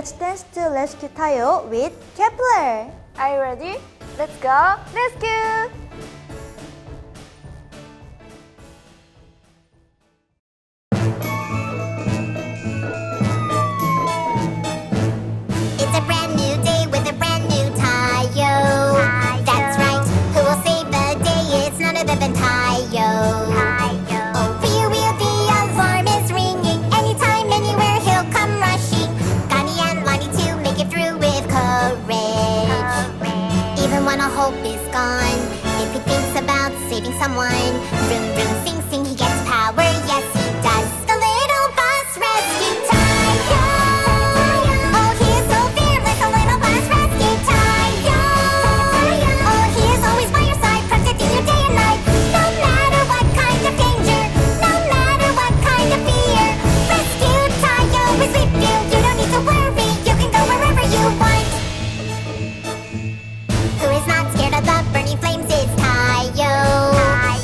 Let's dance to Rescue Tayo with Kep1er. Are you ready? Let's go! Rescue! It's a brand new day with a brand new Tayo. That's right, who will save the day? It's none other than Tayo. Oh, wheel, wheel, the alarm is ringing. Anytime, anywhere, he'll come rushing. Connie and Lonnie to make it through with courage. Even when all hope is gone, if he thinks about saving someone, vroom, vroom, sing, sing, he gets power. Yes, he does. The little bus rescue Tayo. Oh, he is so fearless, the little bus rescue Tayo. Oh, he is always by your side, protecting you day and night. No matter what kind of danger, no matter what kind of fear, Rescue Tayo is with you. You don't need to worry, you can go wherever you want. Who is not scared of the burning flames is Tayo.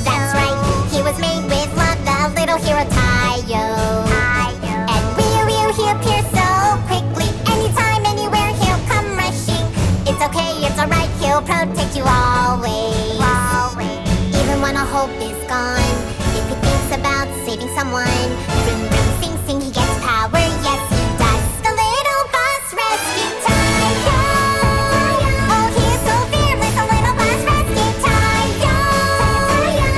That's right, he was made with love, the little hero Tayo. And will he appear so quickly? Anytime, anywhere, he'll come rushing. It's okay, it's alright, he'll protect you always. Even when all hope is gone, if he thinks about saving someone, vroom, vroom, sing, sing, he gets power. Yes, he does. The little bus rescue Tayo. Oh, he is so fearless, the little bus rescue Tayo.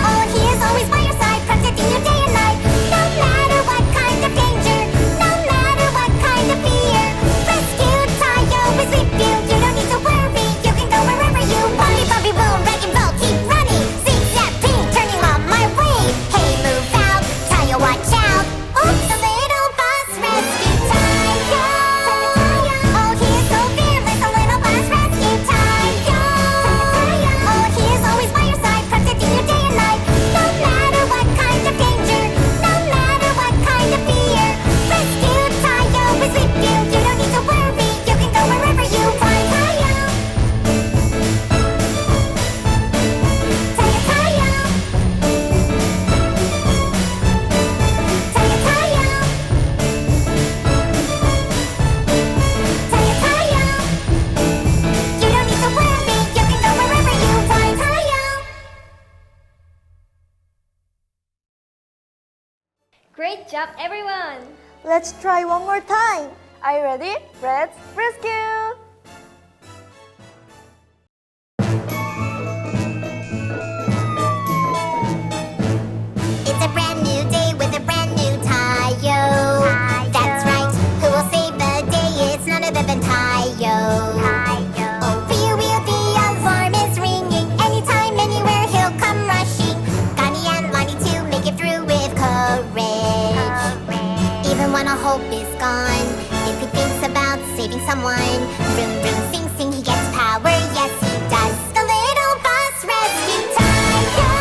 Oh, he is always by your side, protecting you day and night. No matter what kind of danger, no matter what kind of fear, Rescue Tayo is with you. You don't need to worry, you can go wherever you want. Bumpy, bumpy, boom, wrecking ball, keep running. Zigzag, ping, turning on my way. Hey, move out, Tayo, watch out. Oops, the little bus rescue Tayo. Oh, he is so fearless, the little bus rescue Tayo. Oh, he is always by your side, protecting you day and night. No matter what kind of danger, no matter what kind of fear, Rescue Tayo is with you. You don't need to worry, you can go wherever you want. Tayo. Tayo, Tayo. Tayo, Tayo. Tayo, Tayo. You don't need to worry, you can go wherever you want. Tayo. Great job, everyone! Let's try one more time. Are you ready? Let's rescue! It's a brand new day with a brand new Tayo. That's right, who will save the day? It's none other than Tayo. Oh, wheel, wheel, the alarm is ringing. Anytime, anywhere, he'll come rushing. Connie and Lonnie to make it through with courage. Even when all hope is gone, if he thinks about saving someone, vroom, vroom, sing, sing, he gets power. Yes, he does. The little bus rescue Tayo.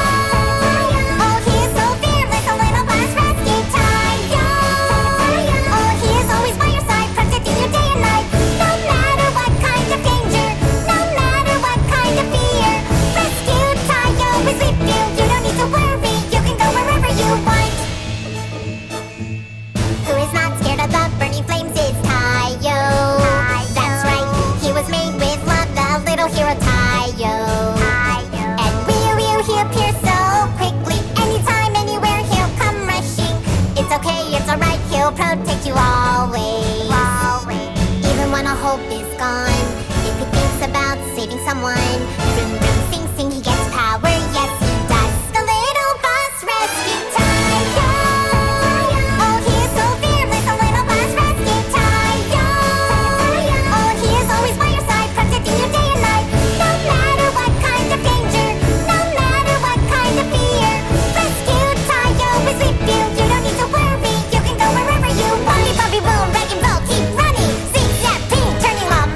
Oh, he is so fearless, the little bus rescue Tayo. Oh, he is always by your side, protecting you day and night. No matter what kind of danger, no matter what kind of fear, Rescue Tayo is with you. You don't need to worry, you can go wherever you want. Who is not scared of the burning flames is Tayo. That's right, he was made with love, the little hero Tayo. And will he appear so quickly? Anytime, anywhere, he'll come rushing. It's okay, it's alright, he'll protect you always. Even when all hope is gone, if he thinks about saving someone, vroom, vroom, sing, sing, he gets power. Yes, he does. The little bus rescue Tayo. Oh, he is so fearless, the little bus rescue Tayo. Oh, he is always by your side, protecting you day and night. No matter what kind of danger, no matter what kind of fear, Rescue Tayo is with you. You don't need to worry, you can go wherever you want. Bumpy, bumpy, boom, wrecking ball, keep running. Zigzag, ping, turning on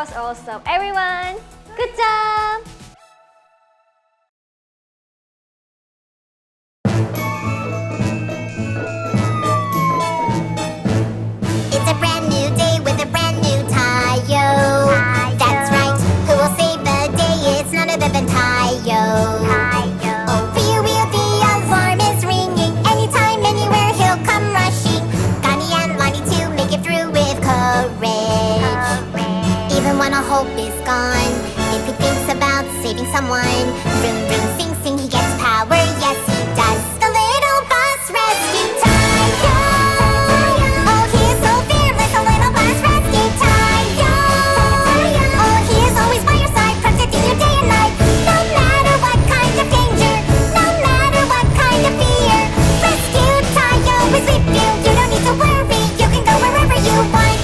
was awesome, everyone. Good job. It's a brand new day with a brand new Tayo. That's right, who will save the day? It's none other than Tayo. Oh, wheel, wheel, the alarm is ringing. Anytime, anywhere, he'll come rushing. Gani and Lonnie to make it through with courage. Even when all hope is gone, if he thinks about saving someone, vroom, vroom, sing, sing, he gets power. Yes, he does. The little bus rescue Tayo. Oh, he is so fearless, the little bus rescue Tayo. Oh, he is always by your side, protecting you day and night. No matter what kind of danger, no matter what kind of fear, rescue Tayo is with you. You don't need to worry, you can go wherever you want.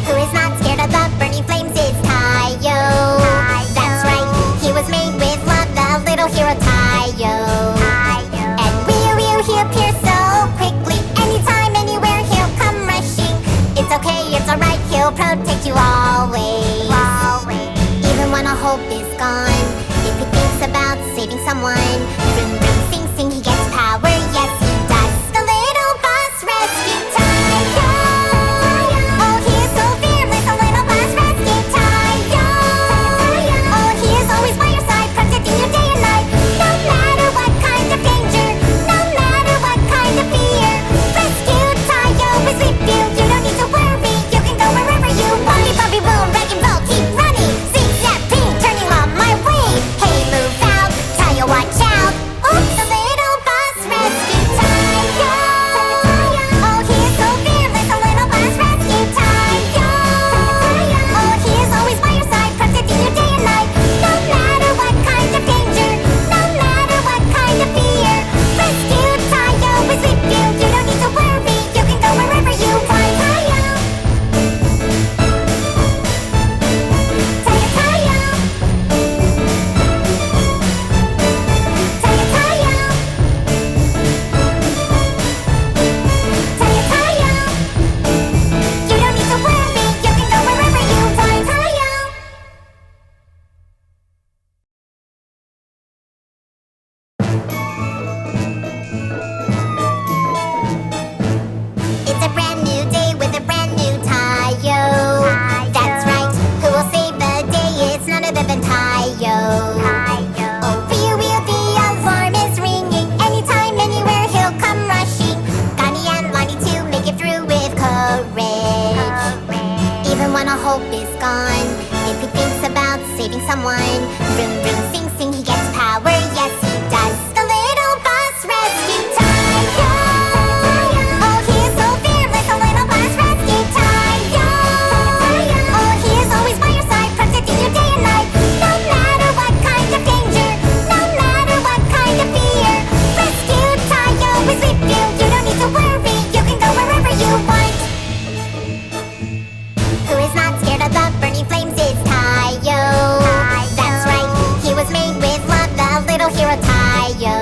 Who is not scared of the burning flames is Tayo. That's right, he was made with love, the little hero Tayo. And will he appear so quickly? Anytime, anywhere, he'll come rushing. It's okay, it's alright, he'll protect you always. Even when all hope is gone, if he thinks about saving someone, vroom, vroom, sing, sing, he gets power. Yes, he does. The little bus rescue Tayo. Oh, he is so fearless, the little bus rescue Tayo. Oh, he is always by your side, protecting you day and night. No matter what kind of danger, no matter what kind of fear, rescue Tayo is with you. You don't need to worry, you can go wherever you want. Bumpy, bumpy, boom, wreck and roll, keep running. Zig, zag, ping, turning on my way. Hey, move out, Tayo, watch out. Oops, the little bus rescue Tayo. Oh, he is so fearless, the little bus rescue Tayo. Oh, he is always by your side, protecting you day and night. No matter what kind of danger, no matter what kind of fear, rescue Tayo is with you. You don't need to worry, you can go wherever you want. Tayo. Tayo, Tayo. Tayo, Tayo. Tayo, Tayo. You don't need to worry, you can go wherever you want. Tayo. It's a brand new day with a brand new Tayo. That's right, who will save the day? It's none other than Tayo. Oh, wheel, wheel, the alarm is ringing. Anytime, anywhere, he'll come rushing. Gani and Lonnie to make it through with courage. Even when all hope is gone, if he thinks about saving someone, vroom, vroom, sing, sing, he gets power. Yes, he does. The little bus rescue Tayo. Oh, he is so fearless, the little bus rescue Tayo. Oh, he is always by your side, protecting you day and night. No matter what kind of danger, no matter what kind of fear, rescue Tayo is with you. You don't need to worry, you can go wherever you want. Who is not scared of the burning flames is Tayo. That's right, he was made with love, the little hero Tayo.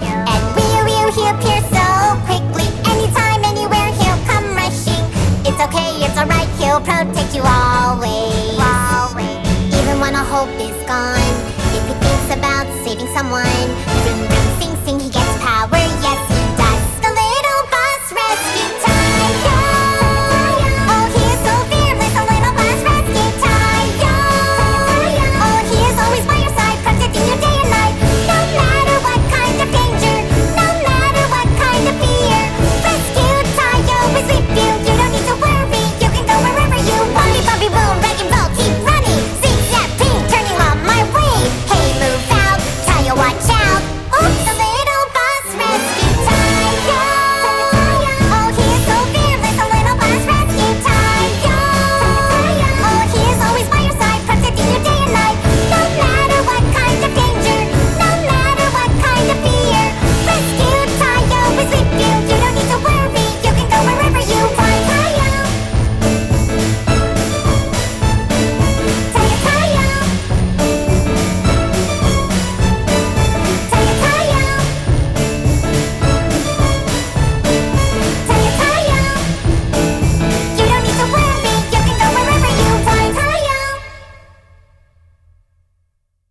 And will he appear so quickly? Anytime, anywhere, he'll come rushing. It's okay, it's alright, he'll protect you always. Even when all hope is gone, if he thinks about saving someone,